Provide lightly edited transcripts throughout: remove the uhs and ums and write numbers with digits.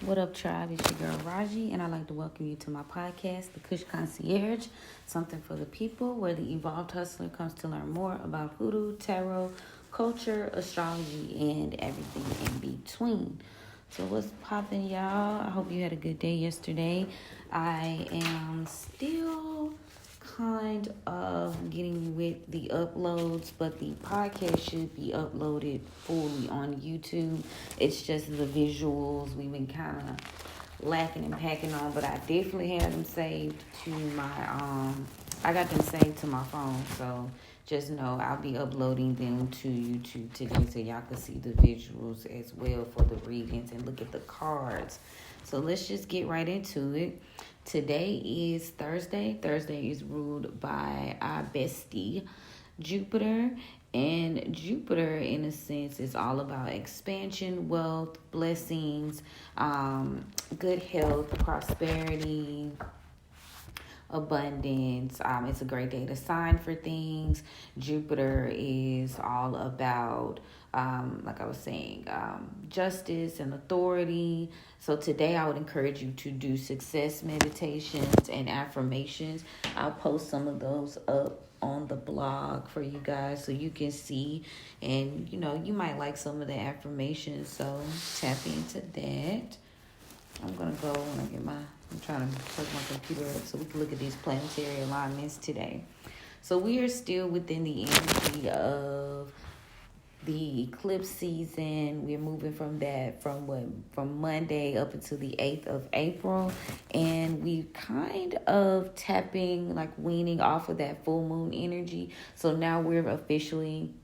What up, tribe? It's your girl Raji, and I'd like to welcome you to my podcast, The Kush Concierge, something for the people, where the evolved hustler comes to learn more about hoodoo, tarot, culture, astrology, and everything in between. So what's poppin', y'all? I hope you had a good day yesterday. I am still kind of getting with the uploads, but the podcast should be uploaded fully on YouTube. It's just the visuals we've been kind of lacking and packing on, but I definitely have them saved to my I got them saved to my phone, so just know I'll be uploading them to YouTube today so y'all can see the visuals as well for the readings and look at the cards. So let's just get right into it. Today is Thursday. Thursday is ruled by our bestie, Jupiter. And Jupiter, in a sense, is all about expansion, wealth, blessings, good health, prosperity, abundance. It's a great day to sign for things. Jupiter is all about, like I was saying, justice and authority. So today I would encourage you to do success meditations and affirmations. I'll post some of those up on the blog for you guys so you can see, and you might like some of the affirmations, so tap into that. I'm gonna go when I'm trying to plug my computer up so we can look at these planetary alignments today. So we are still within the energy of the eclipse season. We're moving from that from Monday up until the 8th of April, and we kind of tapping, like weaning off of that full moon energy. So now we're officially,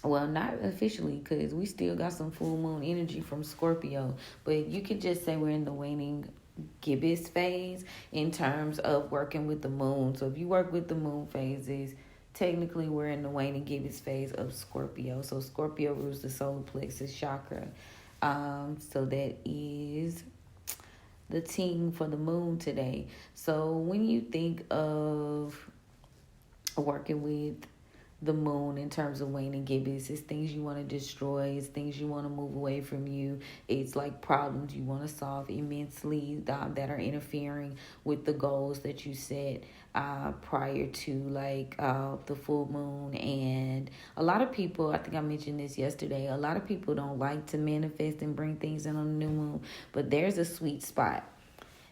well, not officially, because we still got some full moon energy from Scorpio, but you could just say we're in the waning gibbous phase in terms of working with the moon. So if you work with the moon phases, technically we're in the waning gibbous phase of Scorpio. So Scorpio rules the solar plexus chakra. So that is the team for the moon today. So when you think of working with the moon in terms of waning gibbous, it's things you want to destroy, it's things you want to move away from you, it's like problems you want to solve immensely that are interfering with the goals that you set prior to the full moon. And a lot of people, I think I mentioned this yesterday, a lot of people don't like to manifest and bring things in on the new moon, but there's a sweet spot.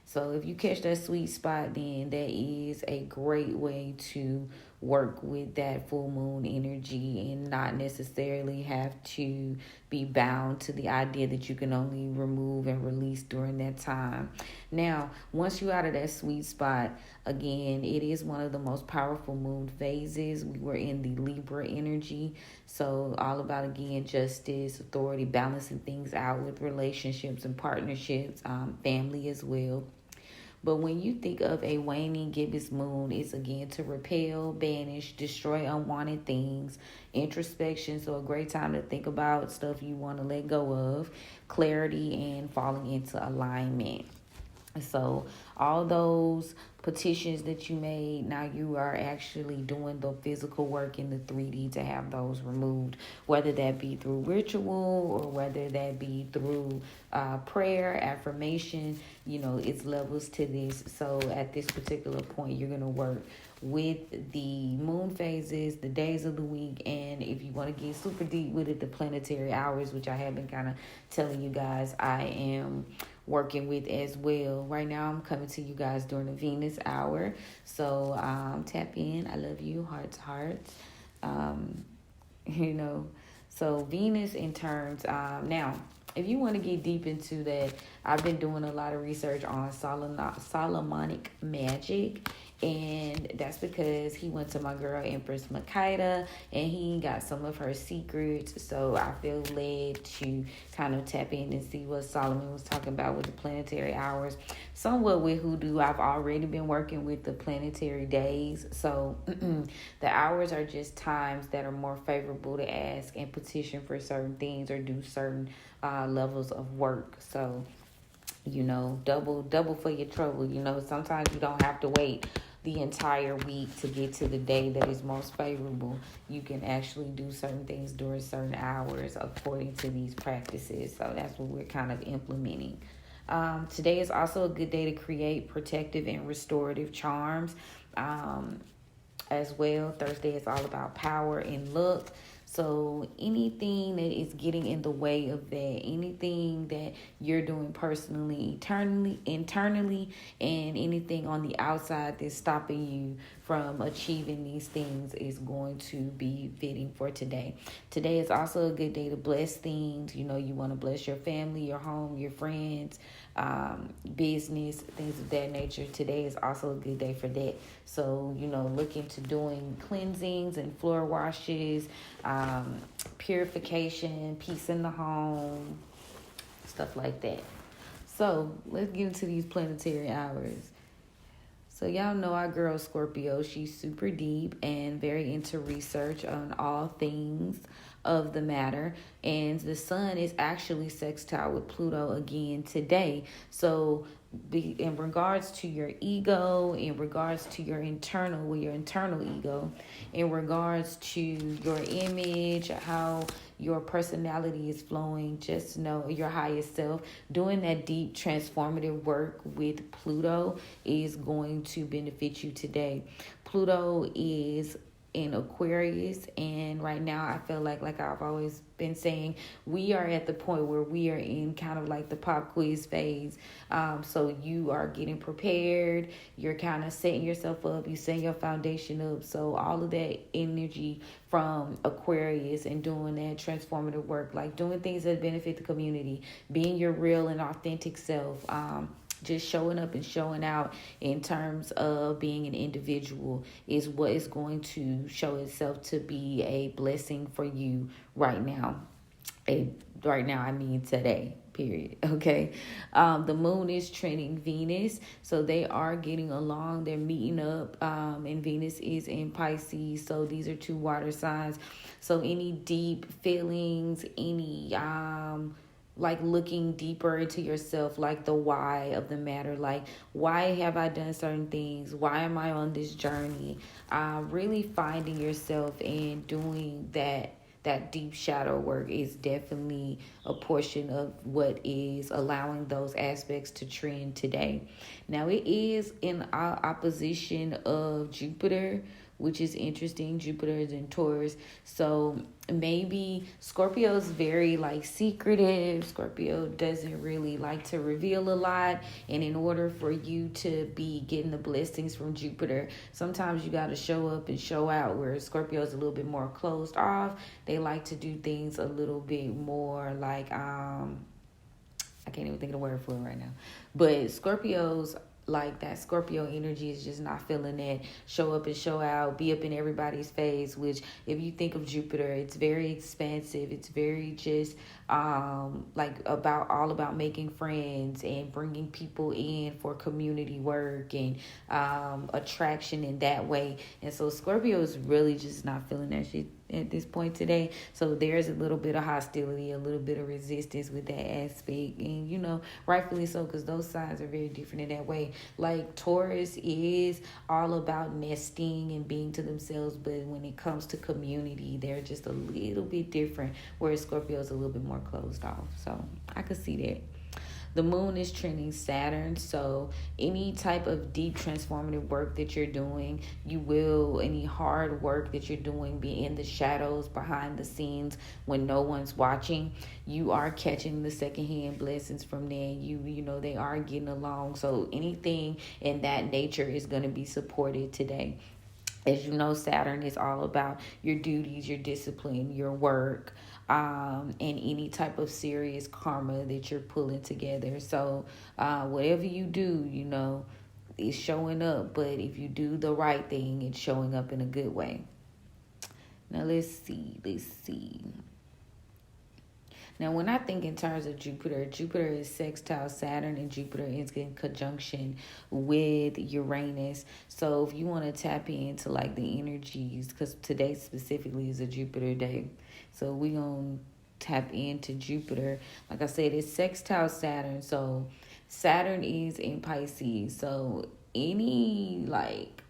So if you catch that sweet spot, then that is a great way to work with that full moon energy and not necessarily have to be bound to the idea that you can only remove and release during that time. Now, once you're out of that sweet spot, again, it is one of the most powerful moon phases. We were in the Libra energy. So all about, again, justice, authority, balancing things out with relationships and partnerships, family as well. But when you think of a waning gibbous moon, it's again to repel, banish, destroy unwanted things, introspection. So a great time to think about stuff you want to let go of, clarity, and falling into alignment. So all those petitions that you made, now you are actually doing the physical work in the 3D to have those removed, whether that be through ritual or whether that be through prayer, affirmation. It's levels to this. So at this particular point, you're going to work with the moon phases, the days of the week, and if you want to get super deep with it, the planetary hours, which I have been kind of telling you guys I am working with as well. Right now I'm coming to you guys during the Venus hour, so tap in. I love you, hearts. So Venus in terms, now if you want to get deep into that, I've been doing a lot of research on Solomonic magic, and that's because he went to my girl Empress Makeda and he got some of her secrets. So I feel led to kind of tap in and see what Solomon was talking about with the planetary hours. Somewhat with Hoodoo, I've already been working with the planetary days. So the hours are just times that are more favorable to ask and petition for certain things or do certain levels of work. So double for your trouble. Sometimes you don't have to wait the entire week to get to the day that is most favorable, you can actually do certain things during certain hours according to these practices. So that's what we're kind of implementing. Today is also a good day to create protective and restorative charms. As well. Thursday is all about power and luck. So anything that is getting in the way of that, anything that you're doing personally, internally, and anything on the outside that's stopping you from achieving these things is going to be fitting for today. Today is also a good day to bless things. You want to bless your family, your home, your friends, business, things of that nature. Today is also a good day for that. So, look into doing cleansings and floor washes, purification, peace in the home, stuff like that. So, let's get into these planetary hours. So, y'all know our girl Scorpio. She's super deep and very into research on all things of the matter. And the sun is actually sextile with Pluto again today. So, in regards to your ego, in regards to your internal ego, in regards to your image, how your personality is flowing, just know your highest self, doing that deep transformative work with Pluto is going to benefit you today. Pluto is in Aquarius, and right now I feel like I've always been saying, we are at the point where we are in kind of like the pop quiz phase. So you are getting prepared, you're kind of setting yourself up, you setting your foundation up. So all of that energy from Aquarius and doing that transformative work, like doing things that benefit the community, being your real and authentic self, just showing up and showing out in terms of being an individual is what is going to show itself to be a blessing for you right now. Right now, I mean today, period. Okay. The moon is trending Venus, so they are getting along. They're meeting up, and Venus is in Pisces, so these are two water signs. So any deep feelings, any like looking deeper into yourself, like the why of the matter, like why have I done certain things, why am I on this journey, really finding yourself and doing that deep shadow work is definitely a portion of what is allowing those aspects to trend today. Now it is in opposition of Jupiter, which is interesting. Jupiter is in Taurus. So maybe Scorpio's very like secretive. Scorpio doesn't really like to reveal a lot. And in order for you to be getting the blessings from Jupiter, sometimes you got to show up and show out, where Scorpio's a little bit more closed off. They like to do things a little bit more like, I can't even think of the word for it right now. But Scorpios, like that Scorpio energy is just not feeling that show up and show out, be up in everybody's face, which if you think of Jupiter, it's very expansive. It's very just like all about making friends and bringing people in for community work and attraction in that way. And so Scorpio is really just not feeling that shit at this point today. So there's a little bit of hostility, a little bit of resistance with that aspect, and rightfully so, because those signs are very different in that way. Like Taurus is all about nesting and being to themselves, but when it comes to community, they're just a little bit different, whereas Scorpio is a little bit more closed off. So I could see that. The moon is trending Saturn, so any type of deep transformative work that you're doing, any hard work that you're doing, be in the shadows, behind the scenes, when no one's watching, you are catching the secondhand blessings from there. They are getting along. So anything in that nature is going to be supported today. As you know, Saturn is all about your duties, your discipline, your work, and any type of serious karma that you're pulling together. So whatever you do, is showing up. But if you do the right thing, it's showing up in a good way. Now, let's see. Now, when I think in terms of Jupiter is sextile Saturn, and Jupiter is in conjunction with Uranus. So if you want to tap into like the energies, because today specifically is a Jupiter day. So we're going to tap into Jupiter. Like I said, it's sextile Saturn. So Saturn is in Pisces. So any like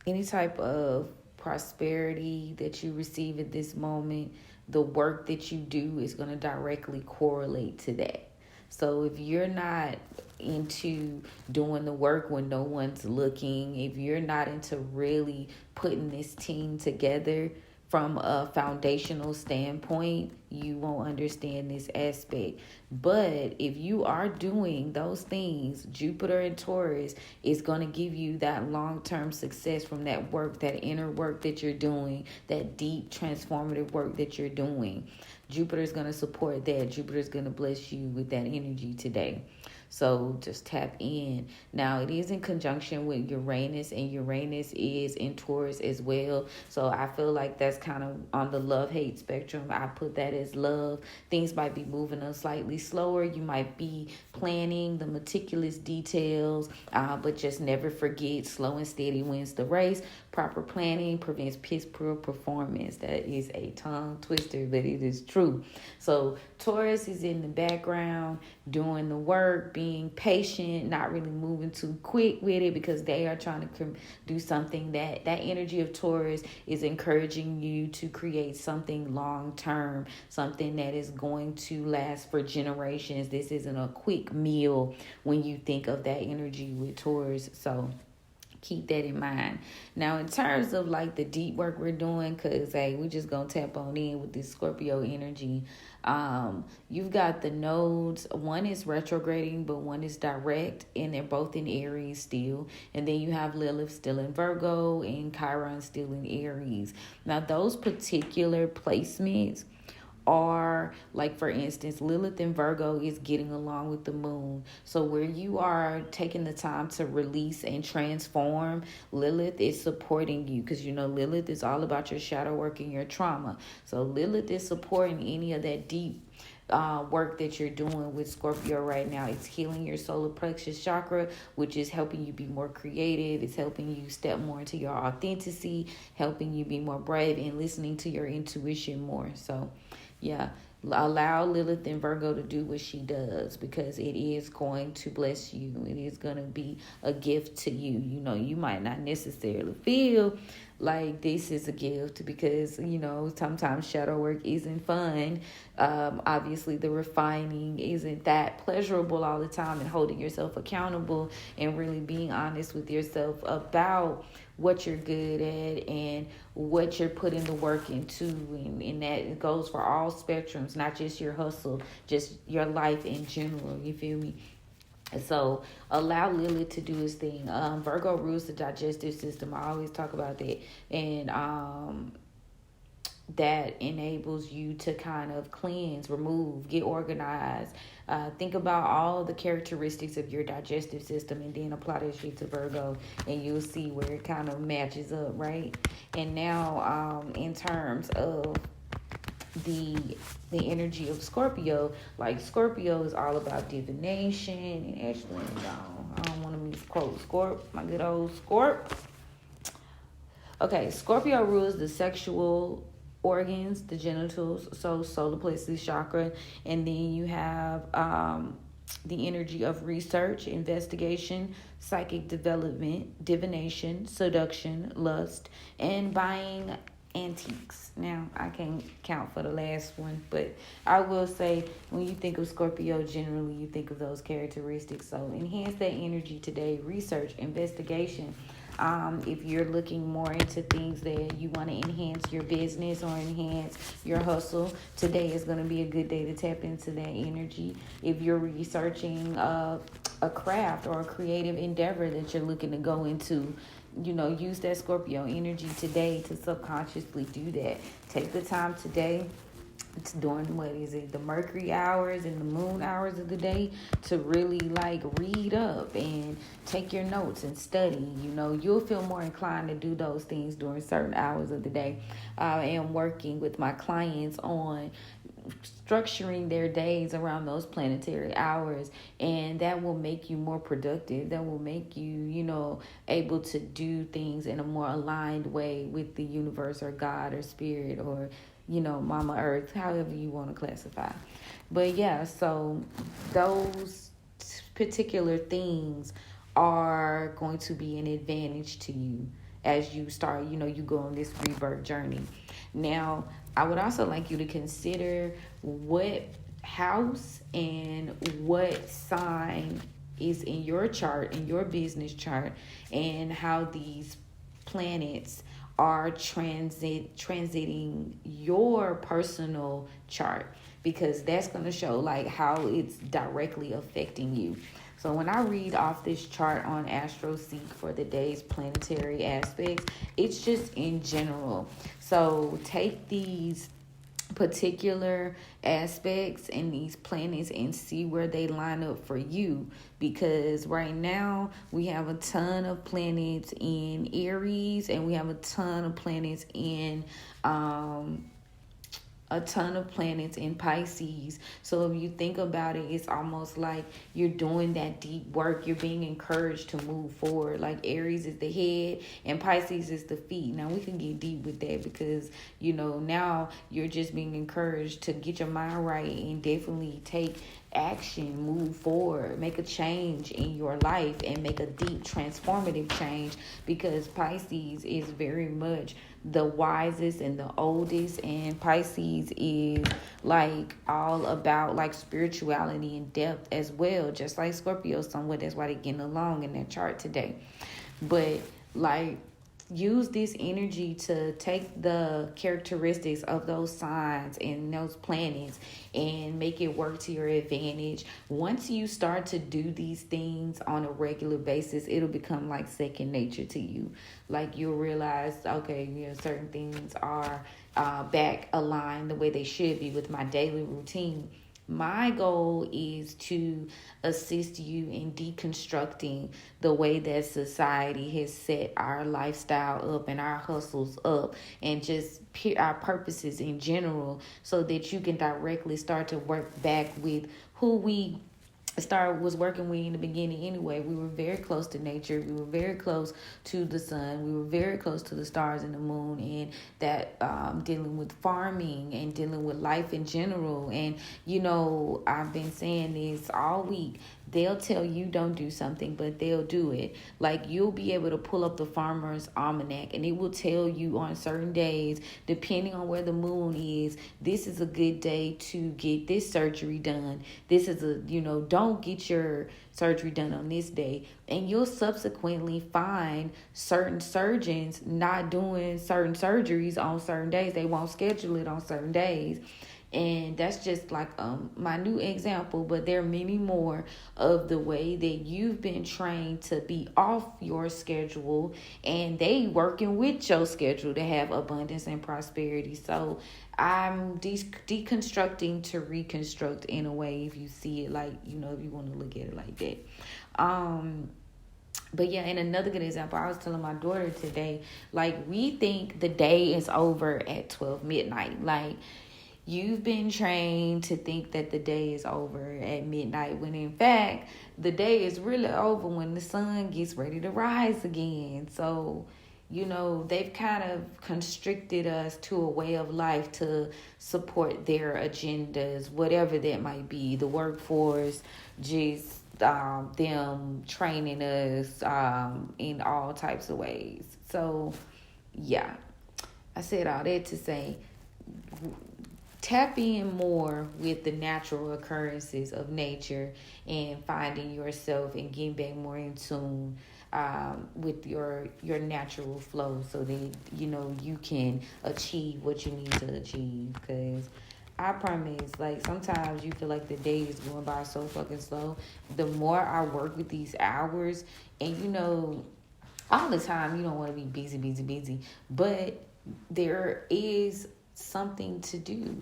any type of prosperity that you receive at this moment, the work that you do is going to directly correlate to that. So if you're not into doing the work when no one's looking, if you're not into really putting this team together from a foundational standpoint, you won't understand this aspect. But if you are doing those things, Jupiter and Taurus is going to give you that long-term success from that work, that inner work that you're doing, that deep transformative work that you're doing. Jupiter is going to support that. Jupiter is going to bless you with that energy today. So just tap in. Now, it is in conjunction with Uranus, and Uranus is in Taurus as well. So I feel like that's kind of on the love-hate spectrum. I put that as love. Things might be moving a slightly slower. You might be planning the meticulous details, but just never forget, slow and steady wins the race. Proper planning prevents piss poor performance. That is a tongue twister, but it is true. So Taurus is in the background doing the work, being patient, not really moving too quick with it, because they are trying to do something that energy of Taurus is encouraging you to create something long term, something that is going to last for generations. This isn't a quick meal when you think of that energy with Taurus. So keep that in mind. Now, in terms of like the deep work we're doing, because hey, we just gonna tap on in with this Scorpio energy. You've got the nodes. One is retrograding, but one is direct, and they're both in Aries still. And then you have Lilith still in Virgo and Chiron still in Aries. Now, those particular placements are, like, for instance, Lilith in Virgo is getting along with the moon. So where you are taking the time to release and transform, Lilith is supporting you, because Lilith is all about your shadow work and your trauma. So Lilith is supporting any of that deep work that you're doing with Scorpio right now. It's healing your solar plexus chakra, which is helping you be more creative. It's helping you step more into your authenticity, helping you be more brave, and listening to your intuition more. So yeah, allow Lilith and Virgo to do what she does, because it is going to bless you. It is going to be a gift to you. You might not necessarily feel like this is a gift, because sometimes shadow work isn't fun. Obviously the refining isn't that pleasurable all the time, and holding yourself accountable and really being honest with yourself about what you're good at and what you're putting the work into, and that goes for all spectrums, not just your hustle, just your life in general. You feel me? So allow Lilith to do his thing. Virgo rules the digestive system. I always talk about that. And that enables you to kind of cleanse, remove, get organized. Think about all the characteristics of your digestive system, and then apply that shit to Virgo, and you'll see where it kind of matches up, right? And now in terms of the energy of Scorpio, like Scorpio is all about divination. And actually, I don't want to misquote my good old Scorp. Okay, Scorpio rules the sexual organs, the genitals, so solar plexus chakra. And then you have the energy of research, investigation, psychic development, divination, seduction, lust, and buying antiques. Now, I can't count for the last one, but I will say, when you think of Scorpio, generally you think of those characteristics. So enhance that energy today. Research, investigation. If you're looking more into things that you want to enhance your business or enhance your hustle, today is going to be a good day to tap into that energy. If you're researching a craft or a creative endeavor that you're looking to go into, use that Scorpio energy today to subconsciously do that. Take the time today. It's during the Mercury hours and the moon hours of the day to really read up and take your notes and study. You'll feel more inclined to do those things during certain hours of the day. I am working with my clients on structuring their days around those planetary hours, and that will make you more productive. That will make you able to do things in a more aligned way with the universe or God or spirit or Mama Earth, however you want to classify. But yeah, so those particular things are going to be an advantage to you. as you start, you go on this rebirth journey. Now, I would also like you to consider what house and what sign is in your chart, in your business chart, and how these planets are transiting your personal chart, because that's going to show like how it's directly affecting you. So when I read off this chart on AstroSeek for the day's planetary aspects, it's just in general. So take these particular aspects and these planets and see where they line up for you, because right now we have a ton of planets in Aries and we have a ton of planets in Pisces. So if you think about it, it's almost like you're doing that deep work. You're being encouraged to move forward. Like Aries is the head and Pisces is the feet. Now we can get deep with that because, now you're just being encouraged to get your mind right and definitely take action, move forward, make a change in your life and make a deep transformative change, because Pisces is very much the wisest and the oldest, and Pisces is like all about like spirituality and depth as well, just like Scorpio somewhat. That's why they're getting along in their chart today. But like, use this energy to take the characteristics of those signs and those planets and make it work to your advantage. Once you start to do these things on a regular basis, it'll become like second nature to you. Like you'll realize, okay, certain things are back aligned the way they should be with my daily routine. My goal is to assist you in deconstructing the way that society has set our lifestyle up and our hustles up and just our purposes in general, so that you can directly start to work back with who we was working with in the beginning anyway. We were very close to nature. We were very close to the sun. We were very close to the stars and the moon, and that dealing with farming and dealing with life in general. And, I've been saying this all week. They'll tell you don't do something, but they'll do it. Like, you'll be able to pull up the Farmer's Almanac, and it will tell you on certain days, depending on where the moon is, this is a good day to get this surgery done. This is don't get your surgery done on this day. And you'll subsequently find certain surgeons not doing certain surgeries on certain days. They won't schedule it on certain days. And that's just like my new example, but there are many more of the way that you've been trained to be off your schedule, and they working with your schedule to have abundance and prosperity. So I'm deconstructing to reconstruct in a way, if you see it like, if you want to look at it like that. But yeah, and another good example, I was telling my daughter today, like, we think the day is over at 12 midnight. Like, you've been trained to think that the day is over at midnight, when in fact, the day is really over when the sun gets ready to rise again. So, they've kind of constricted us to a way of life to support their agendas, whatever that might be. The workforce, just them training us in all types of ways. So, yeah, I said all that to say, tap in more with the natural occurrences of nature and finding yourself and getting back more in tune with your natural flow, so that you can achieve what you need to achieve. Because I promise, like, sometimes you feel like the day is going by so fucking slow. The more I work with these hours, and all the time you don't want to be busy, but there is something to do.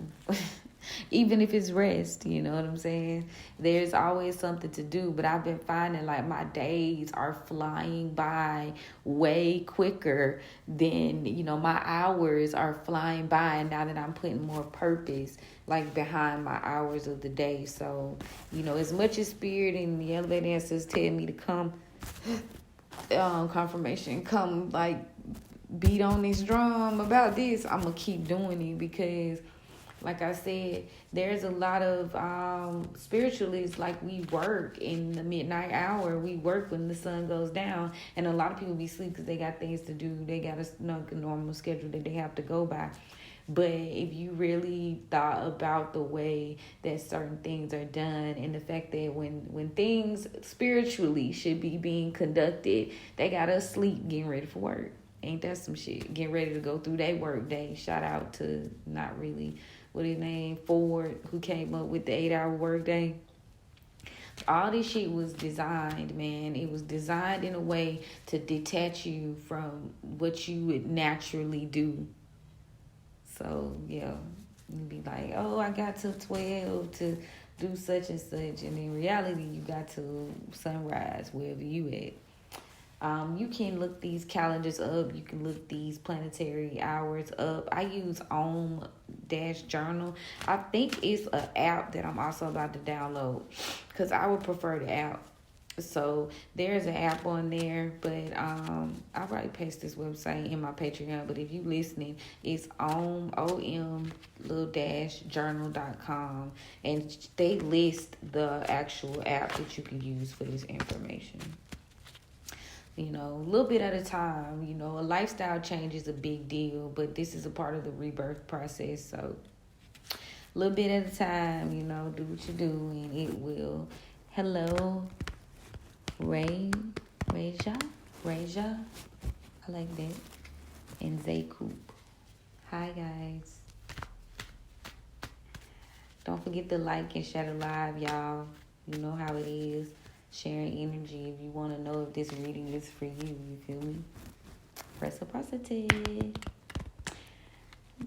Even if it's rest, you know what I'm saying? There's always something to do. But I've been finding like my days are flying by way quicker than, my hours are flying by now that I'm putting more purpose like behind my hours of the day. So, as much as spirit and the elevator ancestors tell me to come, confirmation, come like beat on this drum about this, I'm gonna keep doing it, because Like I said, there's a lot of spiritualists, like we work in the midnight hour. We work when the sun goes down. And a lot of people be asleep because they got things to do. They got a normal schedule that they have to go by. But if you really thought about the way that certain things are done and the fact that when things spiritually should be being conducted, they got us asleep getting ready for work. Ain't that some shit? Getting ready to go through their work day. Shout out to not really, what his name, Ford, who came up with the 8-hour work day. All this shit was designed, man. It was designed in a way to detach you from what you would naturally do. So, yeah, you'd be like, oh, I got till 12 to do such and such. And in reality, you got till sunrise, wherever you at. You can look these calendars up. You can look these planetary hours up. I use Om-Journal. I think it's an app that I'm also about to download because I would prefer the app. So there's an app on there, but I'll probably paste this website in my Patreon. But if you listening, it's om-journal.com, and they list the actual app that you can use for this information. A little bit at a time. A lifestyle change is a big deal, but this is a part of the rebirth process. So a little bit at a time, do what you do, and it will. Hello, Raja, I like that, and Zaycoop. Hi, guys. Don't forget to like and share the live, y'all. You know how it is. Sharing energy. If you want to know if this reading is for you feel me? Reciprocity.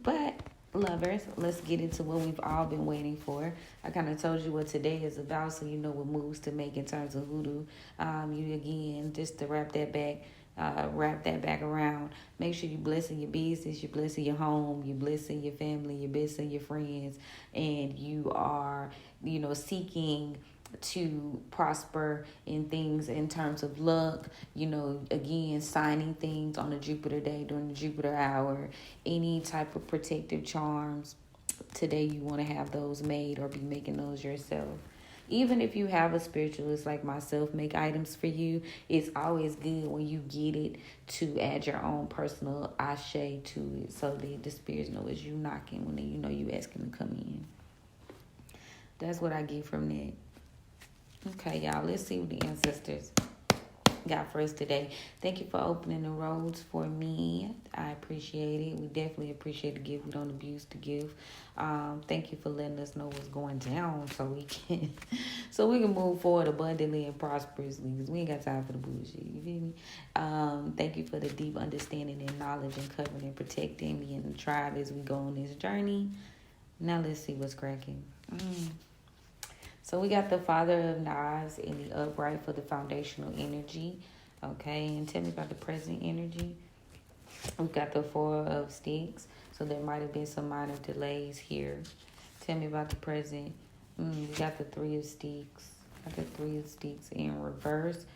But lovers, let's get into what we've all been waiting for. I kind of told you what today is about, so you know what moves to make in terms of hoodoo. You again, just to wrap that back around. Make sure you blessing your business, you're blessing your home, you're blessing your family, you're blessing your friends, and you are, seeking to prosper in things in terms of luck, again, signing things on a Jupiter day during the Jupiter hour, any type of protective charms. Today you want to have those made or be making those yourself. Even if you have a spiritualist like myself make items for you, it's always good when you get it to add your own personal ashe to it so that the spirits know it's you knocking when they you asking to come in. That's what I get from that. Okay, y'all, let's see what the ancestors got for us today. Thank you for opening the roads for me. I appreciate it. We definitely appreciate the gift. We don't abuse the gift. Thank you for letting us know what's going down so we can move forward abundantly and prosperously, because we ain't got time for the bullshit. You feel me? Thank you for the deep understanding and knowledge and covering and protecting me and the tribe as we go on this journey. Now let's see what's cracking. So we got the Father of Knives in the upright for the foundational energy. Okay, and tell me about the present energy. We got the Four of Sticks. So there might have been some minor delays here. Tell me about the present. We got the Three of Sticks. Got the Three of Sticks in reverse.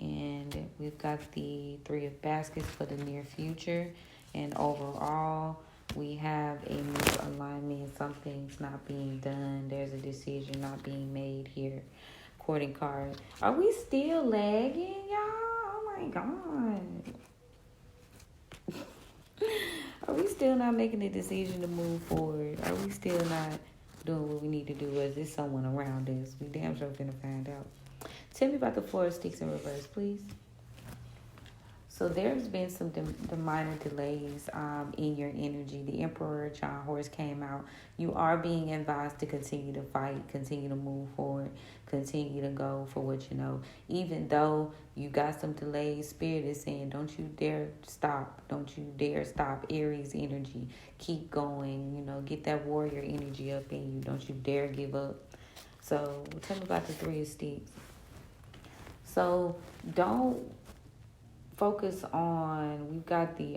And we've got the Three of Baskets for the near future. And overall, we have a misalignment. Something's not being done. There's a decision not being made here. Courting card. Are we still lagging, y'all? Oh my God. Are we still not making a decision to move forward? Are we still not doing what we need to do? Or is there someone around us? We damn sure finna find out. Tell me about the Four of Sticks in reverse, please. So there's been some the minor delays in your energy. The Emperor John Horse came out. You are being advised to continue to fight, continue to move forward, continue to go for what you know. Even though you got some delays, Spirit is saying, don't you dare stop. Don't you dare stop. Aries energy. Keep going. Get that warrior energy up in you. Don't you dare give up. So tell me about the Three of Sticks. So don't focus on, we've got the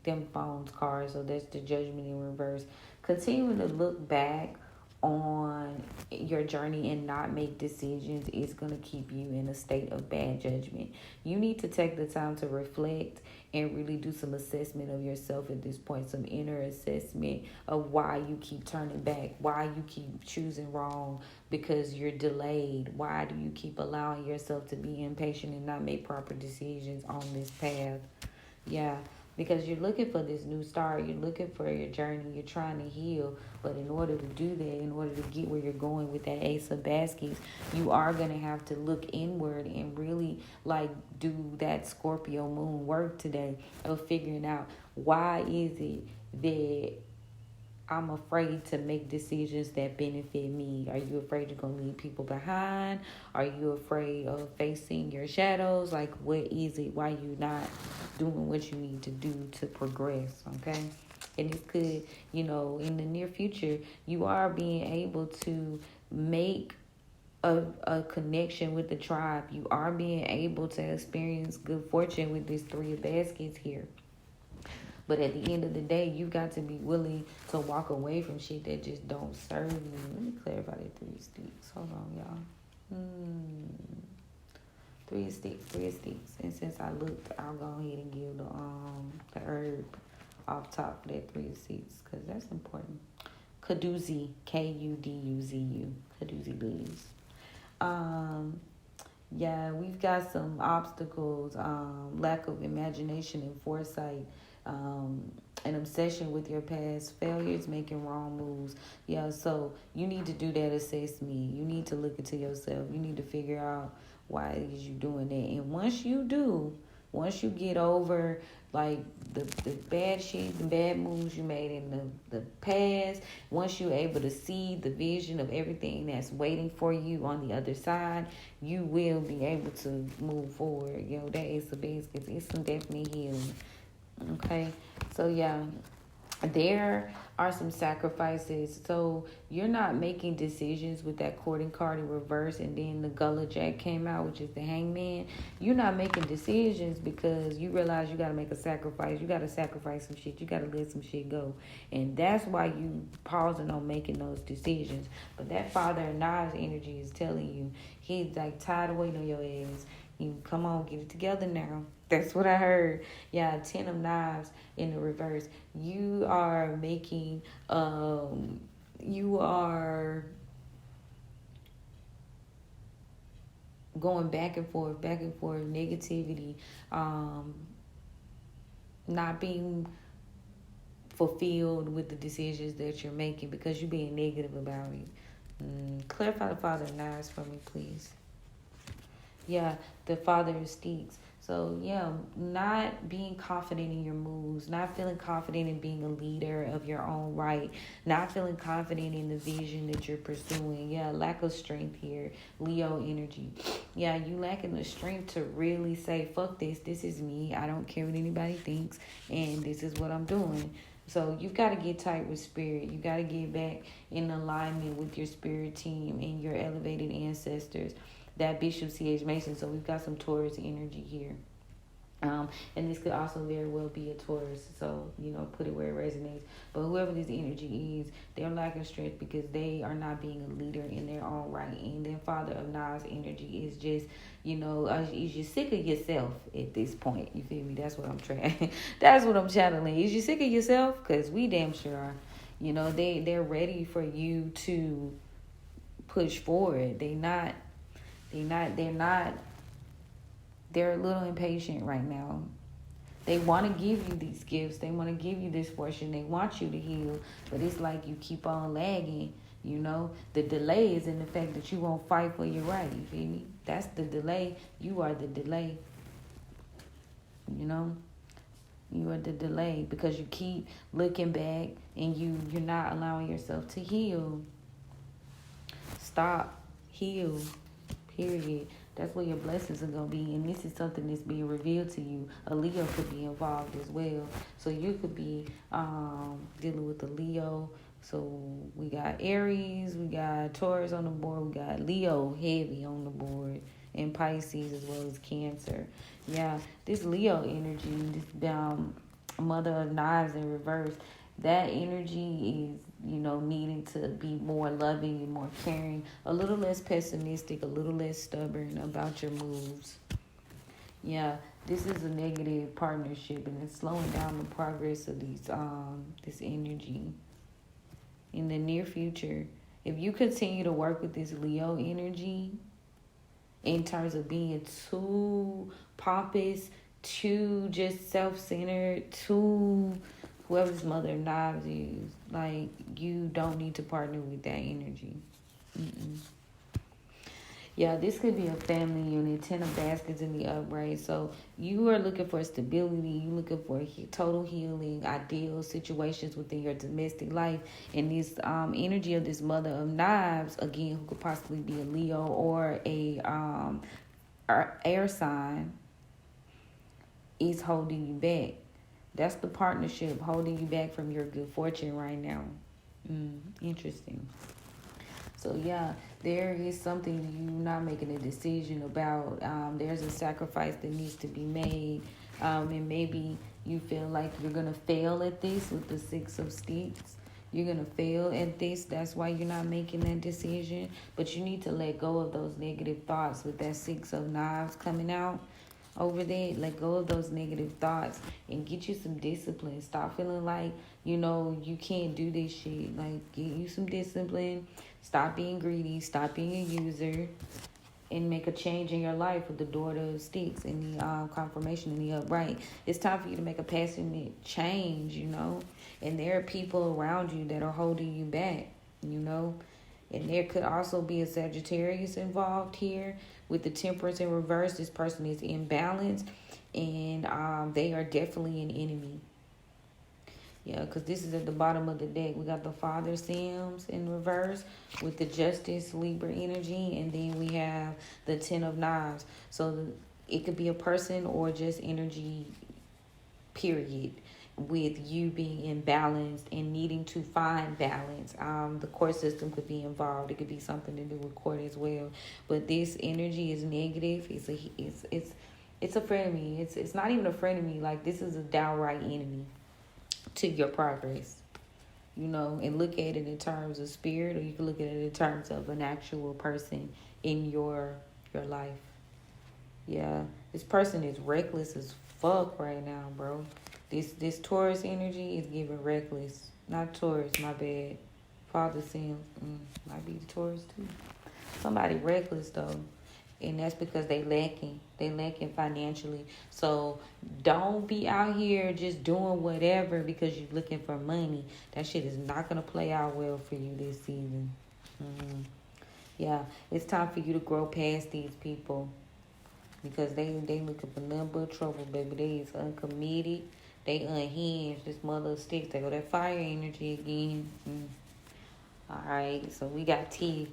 them phones card, so that's the Judgment in reverse. Continuing to look back on your journey and not make decisions is going to keep you in a state of bad judgment. You need to take the time to reflect and really do some assessment of yourself at this point, some inner assessment of why you keep turning back, why you keep choosing wrong because you're delayed. Why do you keep allowing yourself to be impatient and not make proper decisions on this path? Yeah, because you're looking for this new start, you're looking for your journey, you're trying to heal. But in order to do that, in order to get where you're going with that Ace of Baskets, you are going to have to look inward and really like do that Scorpio moon work today of figuring out why is it that I'm afraid to make decisions that benefit me. Are you afraid you're going to leave people behind? Are you afraid of facing your shadows? Like, what is it? Why you not doing what you need to do to progress, okay? And it could, in the near future, you are being able to make a connection with the tribe. You are being able to experience good fortune with this Three of Baskets here. But at the end of the day, you got to be willing to walk away from shit that just don't serve you. Let me clarify that Three of Sticks. Hold on, y'all. Three of Sticks. And since I looked, I'll go ahead and give the herb off top of that Three of Sticks because that's important. Kuduzi, Kuduzu. Kuduzi leaves. Yeah, we've got some obstacles, lack of imagination and foresight. An obsession with your past failures, making wrong moves. Yeah, so you need to do that assessment. You need to look into yourself. You need to figure out why is you doing that. And once you get over like the bad shit, the bad moves you made in the past, once you're able to see the vision of everything that's waiting for you on the other side, you will be able to move forward. That is the best. It's some definite healing. Okay, so yeah, there are some sacrifices. So you're not making decisions with that courting card in reverse, and then the Gullah Jack came out, which is the Hangman. You're not making decisions because you realize you got to make a sacrifice. You got to sacrifice some shit. You got to let some shit go, and that's why you pausing on making those decisions. But that Father of Knives energy is telling you he's like tired of waiting on your ass. You come on, get it together now. That's what I heard. Yeah, 10 of Knives in the reverse. You are making, you are going back and forth, negativity, not being fulfilled with the decisions that you're making because you're being negative about it. Clarify the Father of Knives for me, please. Yeah, the Father of Sticks. So, yeah, not being confident in your moves, not feeling confident in being a leader of your own right, not feeling confident in the vision that you're pursuing. Yeah, lack of strength here, Leo energy. Yeah, you lacking the strength to really say, fuck this, this is me, I don't care what anybody thinks, and this is what I'm doing. So you've got to get tight with spirit. You got to get back in alignment with your spirit team and your elevated ancestors. That Bishop C.H. Mason. So we've got some Taurus energy here. And this could also very well be a Taurus. So, put it where it resonates. But whoever this energy is, they're lacking strength because they are not being a leader in their own right. And then Father of Knives energy is just, is you sick of yourself at this point? You feel me? That's what I'm trying. That's what I'm channeling. Is you sick of yourself? Because we damn sure are. They're ready for you to push forward. They're a little impatient right now. They want to give you these gifts. They want to give you this fortune. They want you to heal. But it's like you keep on lagging, The delay is in the fact that you won't fight for your right. You feel me? That's the delay. You are the delay. You are the delay because you keep looking back and you're not allowing yourself to heal. Stop. Heal. Period. That's where your blessings are going to be. And this is something that's being revealed to you. A Leo could be involved as well. So you could be dealing with a Leo. So we got Aries, we got Taurus on the board, we got Leo heavy on the board, and Pisces as well as Cancer. Yeah, this Leo energy, this Mother of Knives in reverse, that energy is needing to be more loving and more caring, a little less pessimistic, a little less stubborn about your moves. Yeah, this is a negative partnership, and it's slowing down the progress of this energy. In the near future, if you continue to work with this Leo energy in terms of being too pompous, too just self-centered, too whoever's mother of knives is, like, you don't need to partner with that energy. Mm-mm. Yeah, this could be a family unit. 10 of baskets in the upright. So you are looking for stability. You looking for total healing, ideal situations within your domestic life. And this energy of this mother of knives, again, who could possibly be a Leo or a air sign, is holding you back. That's the partnership holding you back from your good fortune right now. Interesting. So yeah, there is something you're not making a decision about. There's a sacrifice that needs to be made. And maybe you feel like you're going to fail at this with the Six of Sticks. You're going to fail at this. That's why you're not making that decision. But you need to let go of those negative thoughts with that Six of Knives coming out over there. Let go of those negative thoughts and get you some discipline. Stop feeling like, you can't do this shit. Like, get you some discipline. Stop being greedy. Stop being a user. And make a change in your life with the Daughter of Sticks and the confirmation in the upright. It's time for you to make a passionate change, And there are people around you that are holding you back, And there could also be a Sagittarius involved here. With the Temperance in reverse, this person is imbalanced. And they are definitely an enemy. Yeah, because this is at the bottom of the deck. We got the Father Sims in reverse with the Justice Libra energy. And then we have the Ten of Knives. So it could be a person or just energy, period, with you being imbalanced and needing to find balance. The court system could be involved. It could be something to do with court as well. But this energy is negative. It's a frenemy. It's not even a frenemy. Like, this is a downright enemy to your progress, and look at it in terms of spirit, or you can look at it in terms of an actual person in your life. Yeah, this person is reckless as fuck right now, bro. This Taurus energy is giving reckless. Not Taurus, my bad. Father Sim, might be the Taurus too. Somebody reckless though. And that's because they lacking. They lacking financially. So don't be out here just doing whatever because you're looking for money. That shit is not going to play out well for you this season. Yeah, it's time for you to grow past these people. Because they looking for nothing but trouble, baby. They is uncommitted. They unhinged. This mother of sticks. They go that fire energy again. Alright, so we got tea.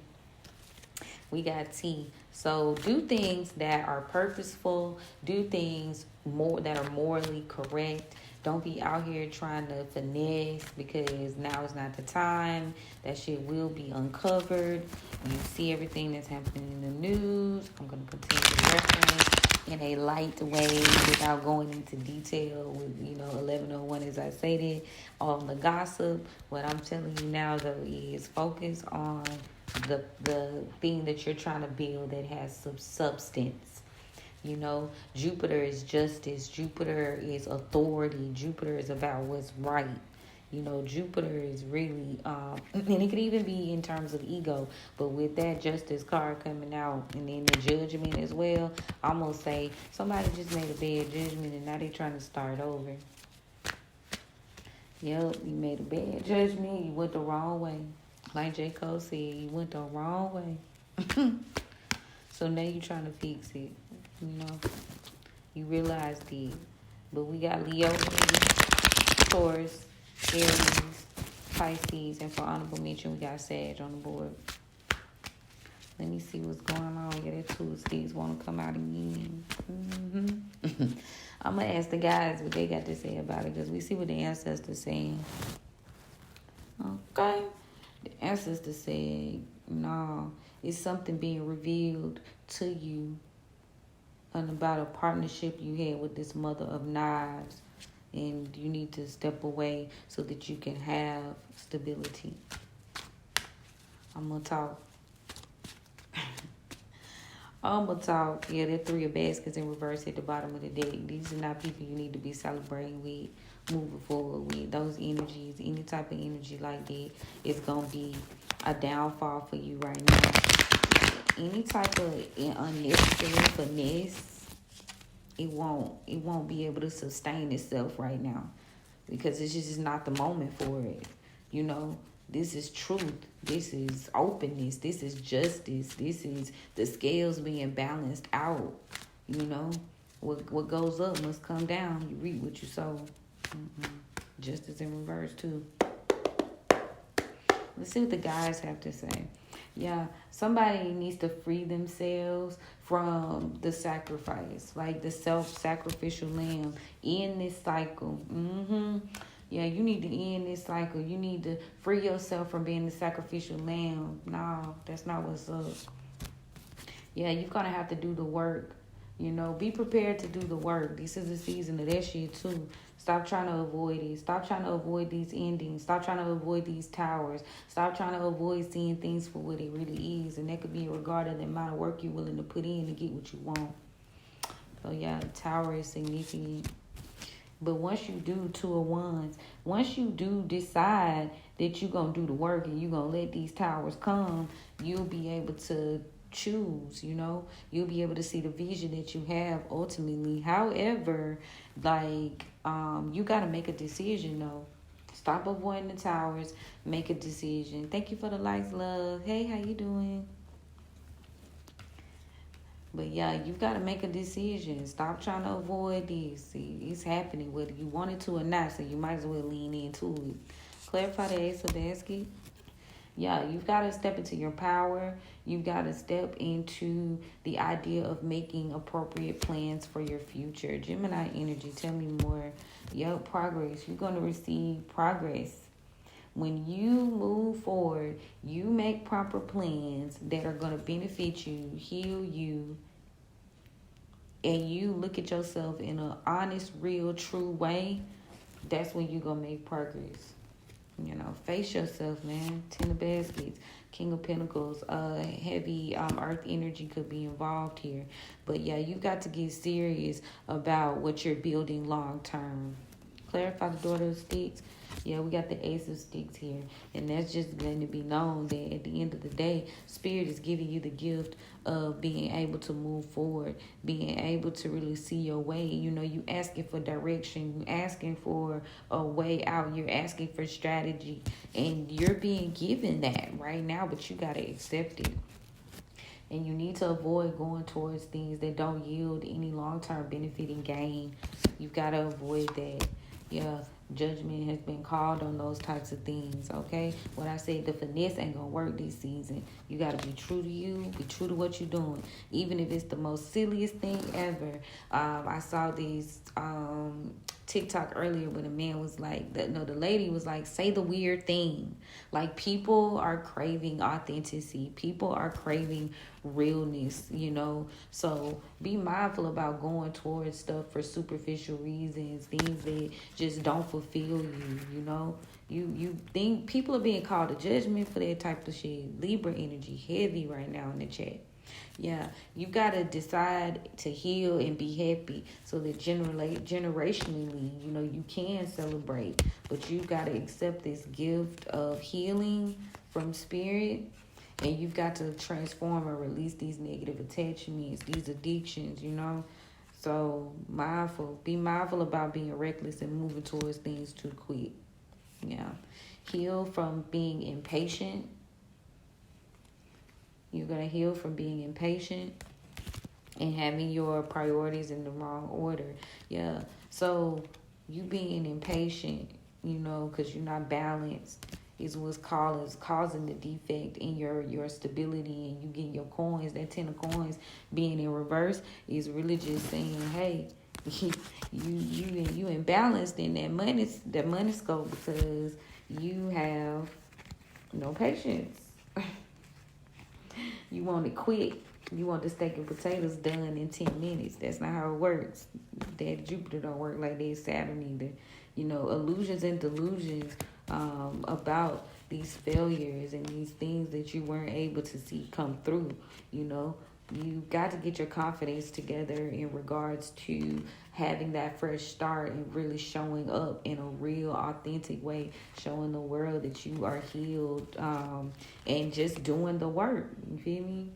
So do things that are purposeful. Do things that are morally correct. Don't be out here trying to finesse because now is not the time. That shit will be uncovered. You see everything that's happening in the news. I'm going to continue to reference in a light way without going into detail with, 1101 as I stated on the gossip. What I'm telling you now, though, is focus on the thing that you're trying to build that has some substance. Jupiter is justice. Jupiter is authority. Jupiter is about what's right. Jupiter is really, and it could even be in terms of ego. But with that justice card coming out and then the judgment as well, I'm going to say somebody just made a bad judgment and now they're trying to start over. Yep, you made a bad judgment. You went the wrong way. Like J. Cole said, you went the wrong way. So now you're trying to fix it. You realized it. But we got Leo, Taurus, Aries, Pisces, and for honorable mention, we got Sag on the board. Let me see what's going on. Yeah, that two of sticks want to come out again. I'm going to ask the guys what they got to say about it because we see what the ancestors saying. Okay. The ancestor said, no, it's something being revealed to you and about a partnership you had with this mother of knives. and you need to step away so that you can have stability. I'm gonna talk. I'm gonna talk. Yeah, that 3 of baskets in reverse at the bottom of the deck. These are not people you need to be celebrating with, moving forward with. Those energies, any type of energy like that, is gonna be a downfall for you right now. Any type of unnecessary finesse, it won't be able to sustain itself right now, because it's just not the moment for it. You know, this is truth. This is openness. This is justice. This is the scales being balanced out. You know, what goes up must come down. You reap what you sow. Justice in reverse too. Let's see what the guys have to say. Yeah, somebody needs to free themselves from the sacrifice, like the self-sacrificial lamb in this cycle. Yeah, you need to end this cycle. You need to free yourself from being the sacrificial lamb. No, that's not what's up. Yeah, you're going to have to do the work. You know, be prepared to do the work. This is a season of that shit too. Stop trying to avoid it. Stop trying to avoid these endings. Stop trying to avoid these towers. Stop trying to avoid seeing things for what it really is. And that could be regarding the amount of work you're willing to put in to get what you want. So yeah, the tower is significant. But once you do 2 of Wands, once you do decide that you're going to do the work and you're going to let these towers come, you'll be able to choose, you know. You'll be able to see the vision that you have ultimately. However, like, you got to make a decision, though. Stop avoiding the towers. Make a decision. Thank you for the likes, love. Hey, how you doing? But yeah, you got to make a decision. Stop trying to avoid this. See, it's happening whether you want it to or not, so you might as well lean into it. Clarify the Ace of Basket. Yeah, you've got to step into your power. You've got to step into the idea of making appropriate plans for your future. Gemini energy, tell me more. Yep, progress. You're going to receive progress. When you move forward, you make proper plans that are going to benefit you, heal you, and you look at yourself in an honest, real, true way, that's when you're going to make progress. You know, face yourself, man. 10 of Baskets, King of Pentacles, heavy earth energy could be involved here. But yeah, you've got to get serious about what you're building long term. Clarify the Daughter of Sticks. Yeah, we got the Ace of Sticks here. And that's just going to be known that at the end of the day, Spirit is giving you the gift of being able to move forward, being able to really see your way. You know, you asking for direction, you asking for a way out, you're asking for strategy, and you're being given that right now, but you got to accept it. And you need to avoid going towards things that don't yield any long-term benefiting gain. You've got to avoid that. Yeah, judgment has been called on those types of things, okay? When I say the finesse ain't gonna work this season, you gotta be true to you, be true to what you're doing, even if it's the most silliest thing ever. I saw these TikTok earlier when a man was like, the lady was like, say the weird thing. Like, people are craving authenticity. People are craving realness, you know. So be mindful about going towards stuff for superficial reasons, things that just don't fulfill you, you know. You think people are being called to judgment for that type of shit. Libra energy heavy right now in the chat. Yeah, you got to decide to heal and be happy so that generationally, you know, you can celebrate. But you got to accept this gift of healing from Spirit, and you've got to transform or release these negative attachments, these addictions, you know. So be mindful about being reckless and moving towards things too quick. Yeah, heal from being impatient. You're going to heal from being impatient and having your priorities in the wrong order. Yeah. So you being impatient, you know, because you're not balanced, is what's causing the defect in your stability, and you getting your coins. That 10 of coins being in reverse is really just saying, hey, you imbalanced in that money scope because you have no patience. You want it quick. You want the steak and potatoes done in 10 minutes. That's not how it works. that. Jupiter don't work like that. Saturn either. You know, illusions and delusions about these failures and these things that you weren't able to see come through. You know, you got to get your confidence together in regards to having that fresh start and really showing up in a real authentic way, showing the world that you are healed, and just doing the work. You feel me?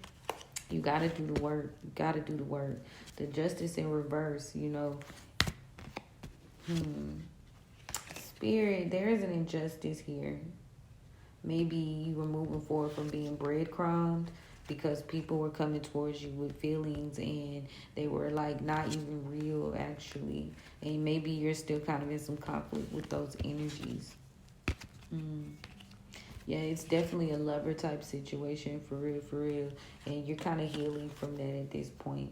You gotta do the work. You gotta do the work. The justice in reverse, you know. Spirit, there is an injustice here. Maybe you were moving forward from being breadcrumbed because people were coming towards you with feelings and they were like not even real actually. And maybe you're still kind of in some conflict with those energies. Yeah, it's definitely a lover type situation for real, for real. And you're kind of healing from that at this point.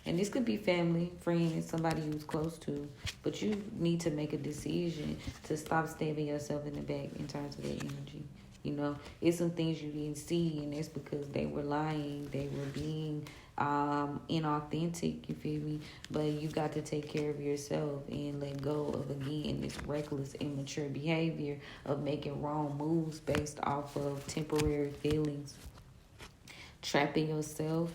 And this could be family, friends, somebody who's close to. But you need to make a decision to stop stabbing yourself in the back in terms of that energy. You know, it's some things you didn't see, and that's because they were lying. They were being inauthentic, you feel me? But you got to take care of yourself and let go of, again, this reckless, immature behavior of making wrong moves based off of temporary feelings. Trapping yourself,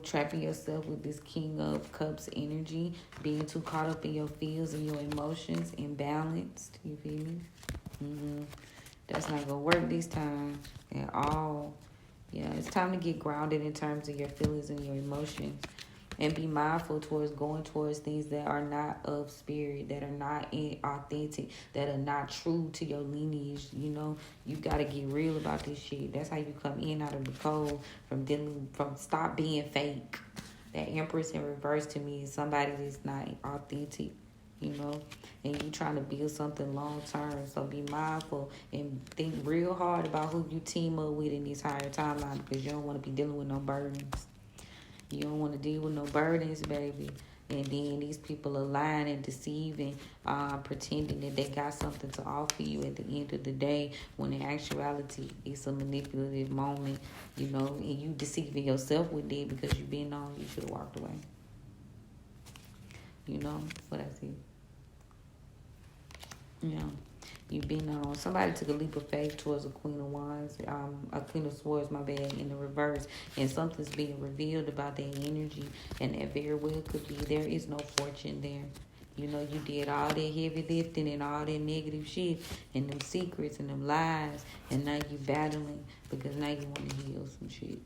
trapping yourself with this King of Cups energy, being too caught up in your feels and your emotions, imbalanced, you feel me? That's not gonna work this time at all. Yeah, it's time to get grounded in terms of your feelings and your emotions, and be mindful towards going towards things that are not of spirit, that are not authentic, that are not true to your lineage. You know, you gotta get real about this shit. That's how you come in out of the cold from stop being fake. That Empress in reverse to me is somebody that's not authentic, and you trying to build something long term. So be mindful and think real hard about who you team up with in this higher timeline, because you don't want to be dealing with no burdens. You don't want to deal with no burdens, baby. And then these people are lying and deceiving, pretending that they got something to offer you at the end of the day, when in actuality, it's a manipulative moment, and you deceiving yourself with it because you been on, you should have walked away. That's what I see. You've been on. Somebody took a leap of faith towards a Queen of Wands, a Queen of Swords, my bad, in the reverse, and something's being revealed about their energy, and that very well could be there is no fortune there. You did all that heavy lifting and all that negative shit and them secrets and them lies, and now you battling because now you want to heal some shit.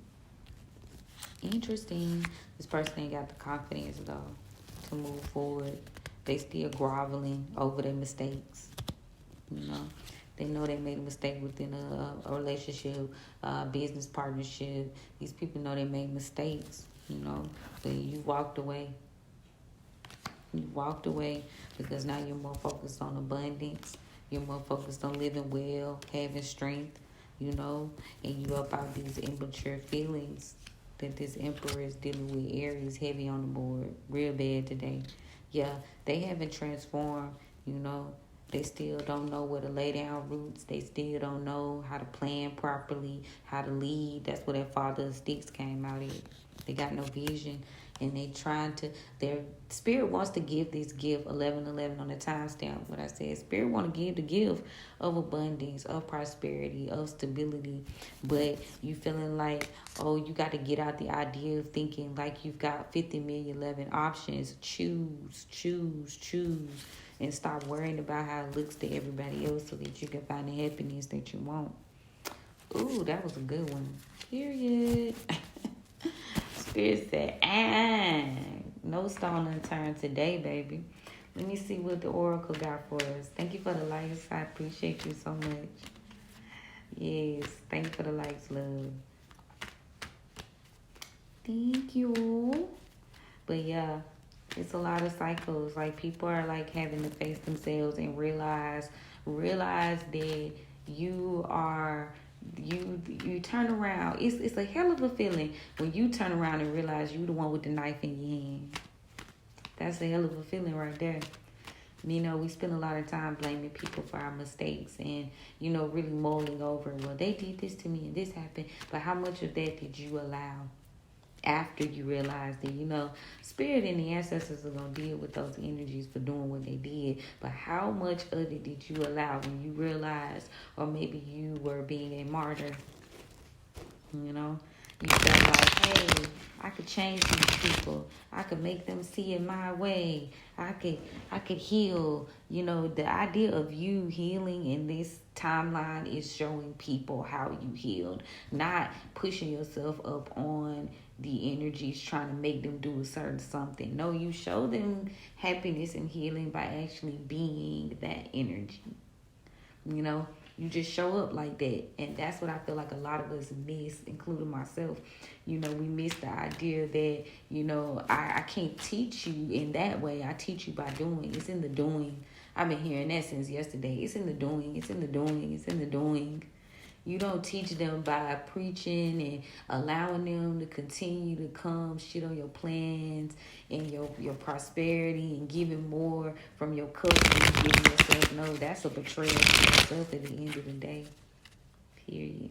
Interesting. This person ain't got the confidence though to move forward. They still groveling over their mistakes. They know they made a mistake within a relationship, business partnership. These people know they made mistakes, but you walked away. You walked away because now you're more focused on abundance. You're more focused on living well, having strength, and you about these immature feelings that this Emperor is dealing with. Aries heavy on the board, real bad today. Yeah, they haven't transformed, They still don't know where to lay down roots. They still don't know how to plan properly, how to lead. That's where that Father of Sticks came out of. They got no vision, and they trying to. Their spirit wants to give this gift, 11:11 on the timestamp. What I said, spirit want to give the gift of abundance, of prosperity, of stability, but you feeling like, oh, you got to get out the idea of thinking like you've got 50 million 11 options. Choose. And stop worrying about how it looks to everybody else so that you can find the happiness that you want. Ooh, that was a good one. Period. Spirit said, no stone unturned today, baby. Let me see what the Oracle got for us. Thank you for the likes. I appreciate you so much. Yes, thank you for the likes, love. Thank you. But yeah, it's a lot of cycles. Like, people are like having to face themselves and realize that you turn around. It's a hell of a feeling when you turn around and realize you the one with the knife in your hand. That's a hell of a feeling right there. We spend a lot of time blaming people for our mistakes and, really mulling over, well, they did this to me and this happened. But how much of that did you allow? after you realize that, spirit and the ancestors are going to deal with those energies for doing what they did. But how much of it did you allow when you realized, or maybe you were being a martyr? You felt like, hey, I could change these people. I could make them see it my way. I could heal. The idea of you healing in this timeline is showing people how you healed, not pushing yourself up on the energies trying to make them do a certain something. No, you show them happiness and healing by actually being that energy. You just show up like that. And that's what I feel like a lot of us miss, including myself. We miss the idea that, I can't teach you in that way. I teach you by doing. It's in the doing. I've been hearing that since yesterday. It's in the doing. It's in the doing. It's in the doing. You don't teach them by preaching and allowing them to continue to come shit on your plans and your prosperity and giving more from your cup than you give yourself. No, that's a betrayal to yourself at the end of the day. Period.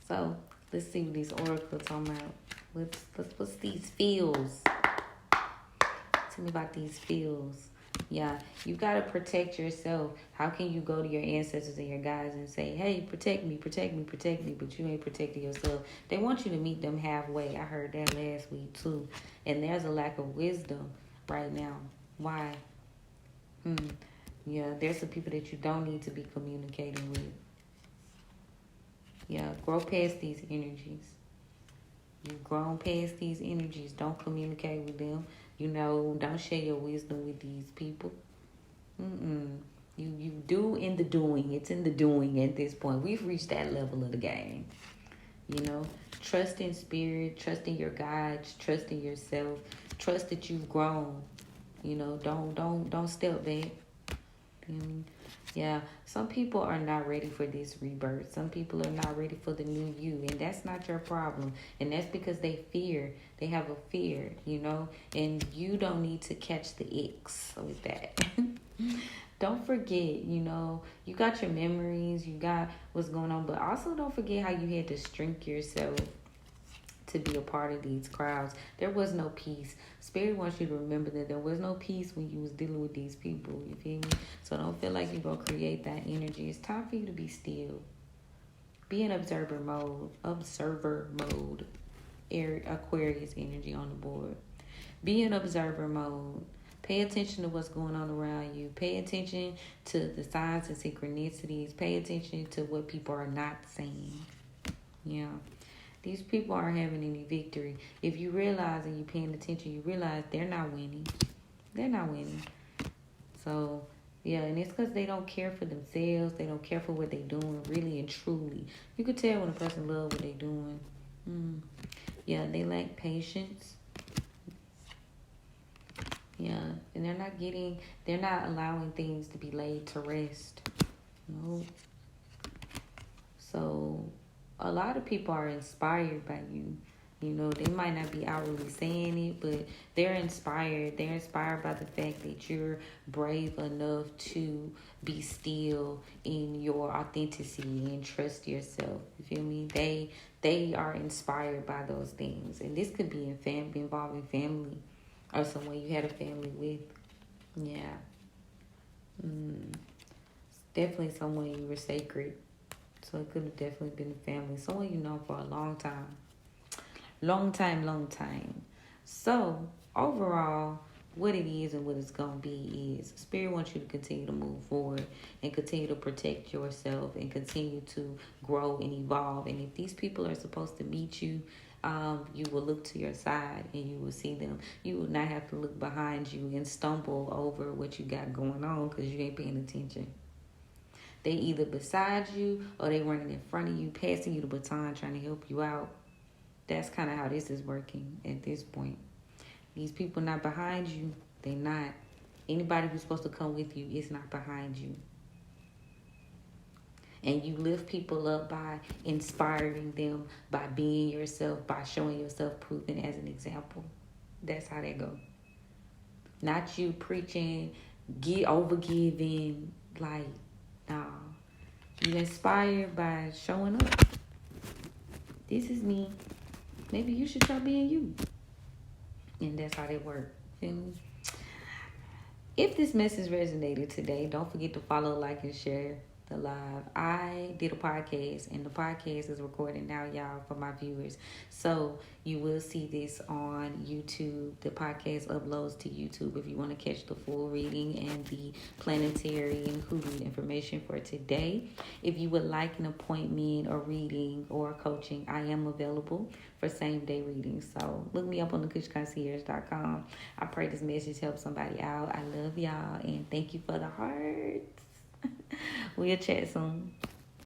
So, let's see what these oracles are talking about. What's these feels? Tell me about these feels. Yeah, you got to protect yourself. How can you go to your ancestors and your guides and say, hey, protect me, but you ain't protecting yourself? They want you to meet them halfway. I heard that last week too. And there's a lack of wisdom right now. Why? Yeah, there's some people that you don't need to be communicating with. Yeah, grow past these energies. You've grown past these energies. Don't communicate with them. Don't share your wisdom with these people. You do in the doing. It's in the doing at this point. We've reached that level of the game. Trust in spirit, trust in your guides, trust in yourself, trust that you've grown. Don't step back. Yeah, some people are not ready for this rebirth. Some people are not ready for the new you, and that's not your problem. And that's because they have a fear, and you don't need to catch the icks with that. Don't forget, you got your memories, you got what's going on, but also don't forget how you had to strengthen yourself to be a part of these crowds. There was no peace. Spirit wants you to remember that there was no peace when you was dealing with these people. You feel me? So don't feel like you're going to create that energy. It's time for you to be still. Be in observer mode. Aquarius energy on the board. Be in observer mode. Pay attention to what's going on around you. Pay attention to the signs and synchronicities. Pay attention to what people are not saying. Yeah. These people aren't having any victory. If you realize and you're paying attention, you realize they're not winning. They're not winning. So, yeah, and it's because they don't care for themselves. They don't care for what they're doing, really and truly. You could tell when a person loves what they're doing. Yeah, they lack patience. Yeah, and they're not allowing things to be laid to rest. No. So, a lot of people are inspired by you. They might not be outwardly saying it, but they're inspired. They're inspired by the fact that you're brave enough to be still in your authenticity and trust yourself. You feel me? They are inspired by those things. And this could be involving family or someone you had a family with. Yeah. Definitely someone you were sacred. So it could have definitely been a family. Someone you know for a long time. Long time. So, overall, what it is and what it's going to be is Spirit wants you to continue to move forward and continue to protect yourself and continue to grow and evolve. And if these people are supposed to meet you, you will look to your side and you will see them. You will not have to look behind you and stumble over what you got going on because you ain't paying attention. They either beside you or they running in front of you, passing you the baton, trying to help you out. That's kind of how this is working at this point. These people not behind you. They not. Anybody who's supposed to come with you is not behind you. And you lift people up by inspiring them, by being yourself, by showing yourself, proving as an example. That's how that goes. Not you preaching, overgiving, like, no. You inspired by showing up. This is me. maybe you should try being you. And that's how they work. Feel me? If this message resonated today, don't forget to follow, like, and share the live. I did a podcast, and the podcast is recording now, y'all, for my viewers. So you will see this on YouTube. The podcast uploads to YouTube if you want to catch the full reading and the planetary and hoodoo information for today. If you would like an appointment or reading or coaching, I am available for same-day readings. So look me up on thekushconcierge.com. I pray this message helps somebody out. I love y'all, and thank you for the hearts. We'll chat soon.